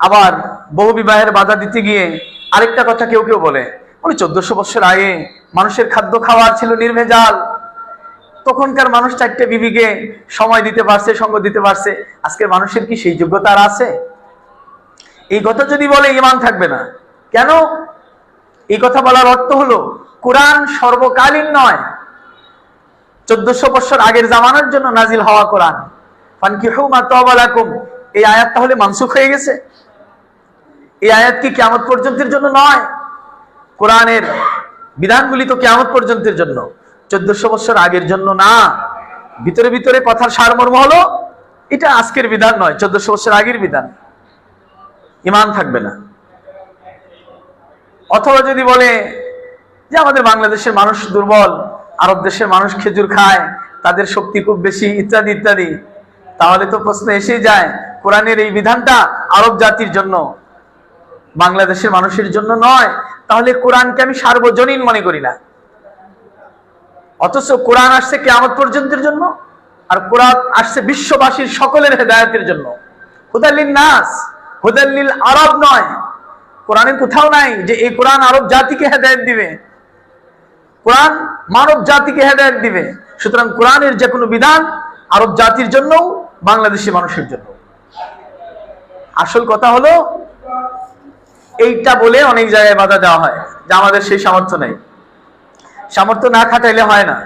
আবার বহু বিবাহের বাধা দিতে গিয়ে আরেকটা কথা কেউ কেউ বলে, 1400 বছর আগে মানুষের খাদ্য খাওয়ার ছিল নির্ভেজাল, তখনকার মানুষ 4টে বিবিকে সময় দিতে পারছে, সঙ্গ দিতে পারছে। আজকের মানুষের কি সেই যোগ্যতা আর আছে? এই কথা যদি বলে ঈমান থাকবে না। কেন? এই কথা বলার অর্থ হলো কোরআন সর্বকালীন নয়, 1400 বছর আগের জামানার জন্য নাজিল হওয়া কোরআন। ফানকিহু মা তাবা লাকুম, এই আয়াত তাহলে মানসুখ হয়ে গেছে? এই আয়াত কি কিয়ামত পর্যন্তের জন্য নয়? কোরআনের বিধানগুলি তো কিয়ামত পর্যন্তের জন্য, 1400 বছর আগের জন্য না। ভিতরে ভিতরে কথার সারমর্ম হলো এটা আজকের বিধান নয়, 1400 বছর আগের বিধান। ঈমান থাকবে না। অথবা যদি বলে যে আমাদের বাংলাদেশের মানুষ দুর্বল, আরব দেশের মানুষ খেজুর খায়, তাদের শক্তি খুব বেশি, ইত্যাদি ইত্যাদি, তাহলে তো প্রশ্ন এসেই যায় কোরআনের এই বিধানটা আরব জাতির জন্য, বাংলাদেশের মানুষের জন্য নয়। তাহলে কোরআনকে আমি সার্বজনীন মনে করি না। অথচ কোরআন আসছে কিয়ামত পর্যন্তের জন্য, আর কোরআন আসছে বিশ্ববাসীর সকলের হেদায়েতের জন্য। হুদাল্লিন নাস, হুদাল্লিল আরব নয়। কোরআনের কোথাও নাই যে এই কোরআন আরব জাতিকে হেদায়েত দিবে। কোরআন মানব জাতিকে হেদায়েত দিবে। সুতরাং কোরআনের যে কোনো বিধান আরব জাতির জন্য, বাংলাদেশি মানুষের জন্য। আসল কথা হলো এইটা বলে অনেক জায়গায় বাধা দেওয়া হয় যে আমাদের সেই সামর্থ্য নেই। সামর্থ্য না খাটাইলে হয় না।